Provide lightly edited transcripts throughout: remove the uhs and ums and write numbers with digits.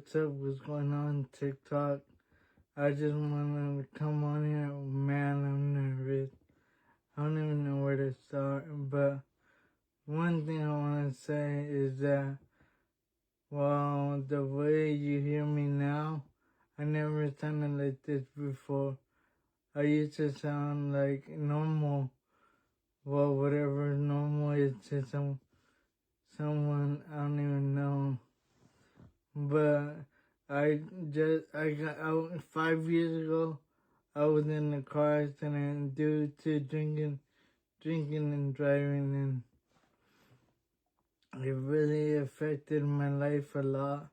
what's up, what's going on, TikTok. I just wanted to come on here. Man, I'm nervous. I don't even know where to start. But one thing I want to say is that, well, the way you hear me now, I never sounded like this before. I used to sound like normal. Well, whatever normal is to someone I don't even know. But I got out 5 years ago. I was in a car accident due to drinking and driving, and it really affected my life a lot.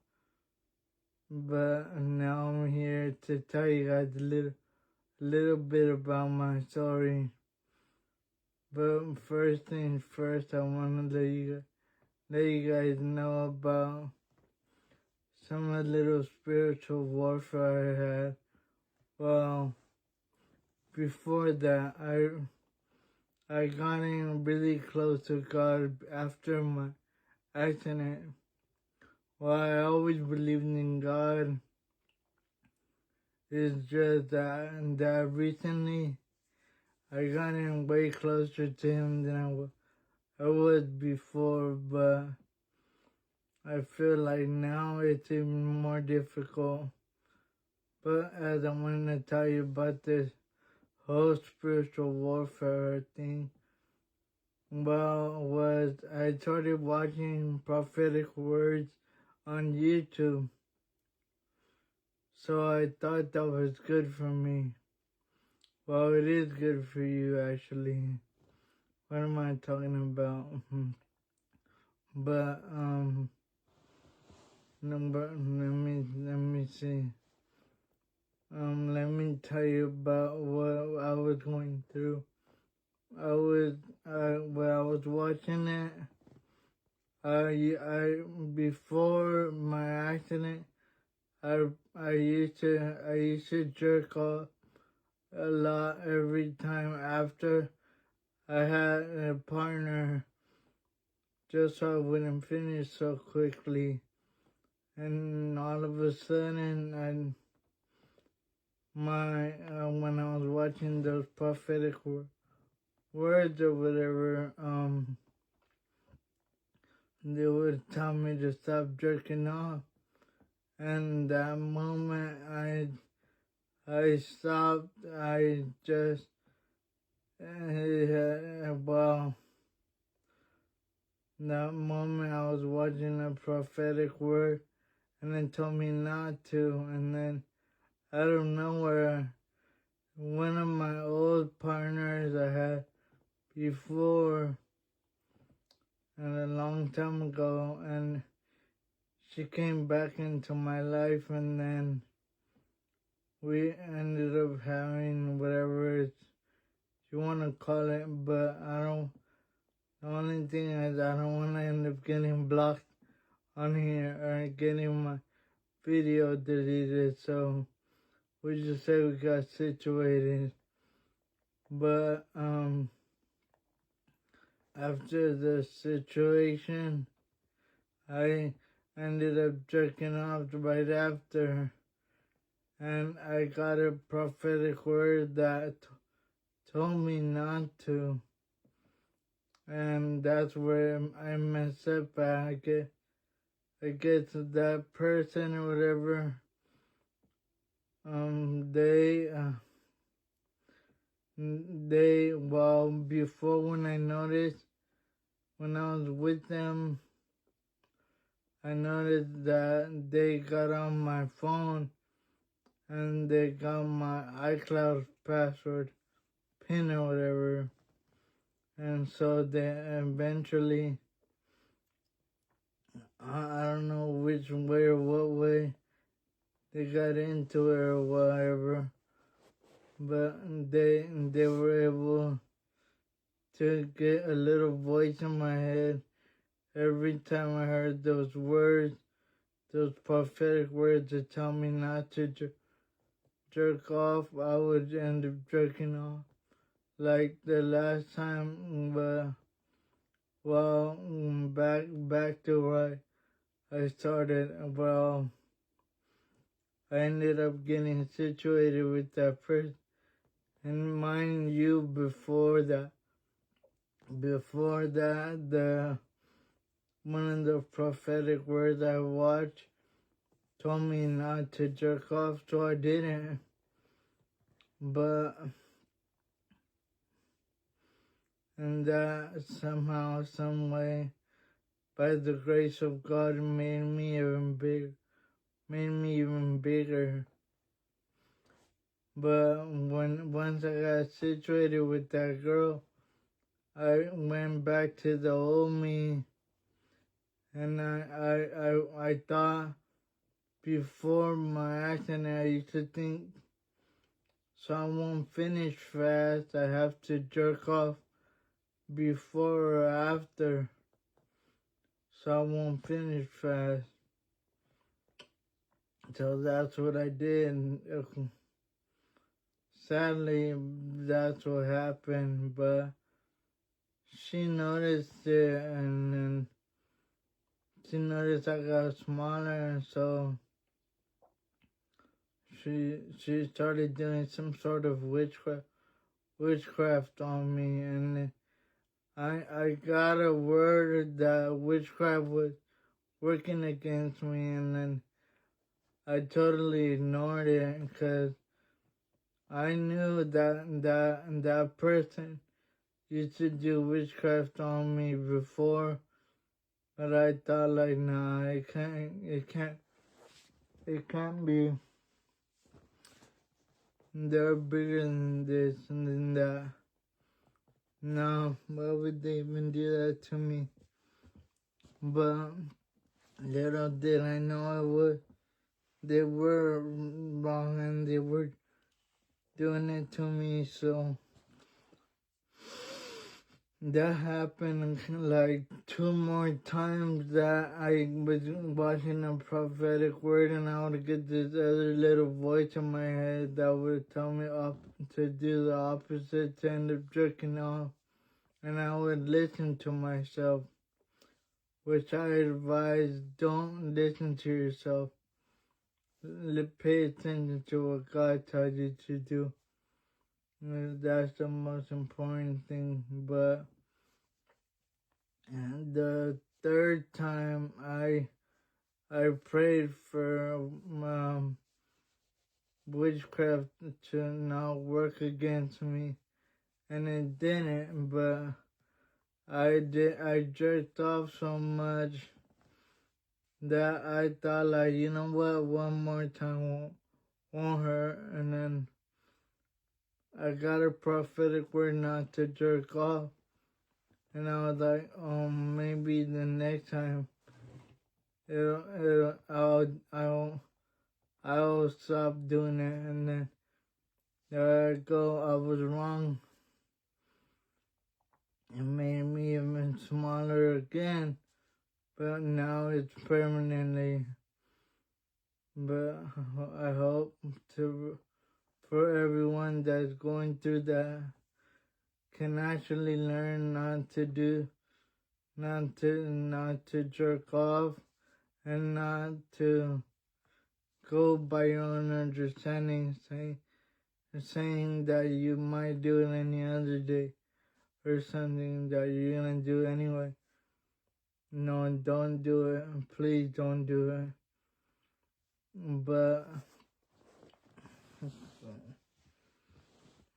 But now I'm here to tell you guys a little bit about my story. But first things first, I want to let you guys know about some of the little spiritual warfare I had. Well, before that, I got in really close to God after my accident. Well, I always believed in God. It's just that recently I got in way closer to Him than I was before, but I feel like now it's even more difficult. But as I wanted to tell you about this whole spiritual warfare thing, well, I started watching prophetic words on YouTube. So I thought that was good for me. Well, it is good for you, actually. What am I talking about? But, let me see. Let me tell you about what I was going through. When I was watching it, before my accident, I used to jerk off a lot every time after I had a partner, just so I wouldn't finish so quickly. And all of a sudden, when I was watching those prophetic words or whatever, they would tell me to stop jerking off. And that moment I stopped. I just, well, that moment I was watching a prophetic word and it told me not to. And then out of nowhere, one of my old partners I had before and a long time ago, and she came back into my life, and then we ended up having whatever you want to call it, but the only thing is I don't want to end up getting blocked on here or getting my video deleted, so we just say we got situated. But after the situation, I ended up jerking off right after, and I got a prophetic word that told me not to, and that's where I mess up. I get to that person or whatever. Well, before, when I noticed, when I was with them, I noticed that they got on my phone and they got my iCloud password, PIN or whatever. And so they eventually, I don't know which way or what way, they got into it or whatever, but they were able to get a little voice in my head every time I heard those words, those prophetic words that tell me not to jerk off. I would end up jerking off. Like the last time, back to where I started. Well, I ended up getting situated with that person. And mind you, before that, the one of the prophetic words I watched told me not to jerk off, so I didn't. But, and that somehow, some way, by the grace of God, made me even bigger. But once I got situated with that girl, I went back to the old me, and I thought before my accident I used to think, so I won't finish fast, I have to jerk off before or after, so I won't finish fast. So that's what I did. Sadly, that's what happened, but she noticed it, and then she noticed I got smaller, and so she started doing some sort of witchcraft on me, and I got a word that witchcraft was working against me, and then I totally ignored it because I knew that person used to do witchcraft on me before, but I thought like, nah, it can't be. They're bigger than this and than that. No, why would they even do that to me? But little did I know they were wrong and they were doing it to me, so that happened like 2 more times that I was watching a prophetic word, and I would get this other little voice in my head that would tell me to do the opposite, to end up jerking off, and I would listen to myself, which I advise, don't listen to yourself. Pay attention to what God tells you to do. That's the most important thing. But the third time I prayed for witchcraft to not work against me, and it didn't. But I jerked off so much that I thought, like, you know what, one more time won't hurt. And then I got a prophetic word not to jerk off, and I was like, maybe the next time I'll stop doing it. And then there I go, I was wrong. It made me even smaller again, but now it's permanently. But I hope for everyone that's going through that can actually learn not to jerk off, and not to go by your own understanding, saying that you might do it any other day, or something that you're gonna do anyway. No, don't do it. Please don't do it. But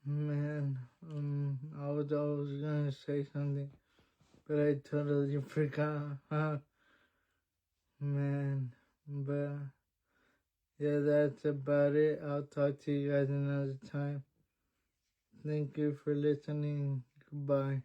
man, I was gonna say something, but I totally forgot. Man, but yeah, that's about it. I'll talk to you guys another time. Thank you for listening. Goodbye.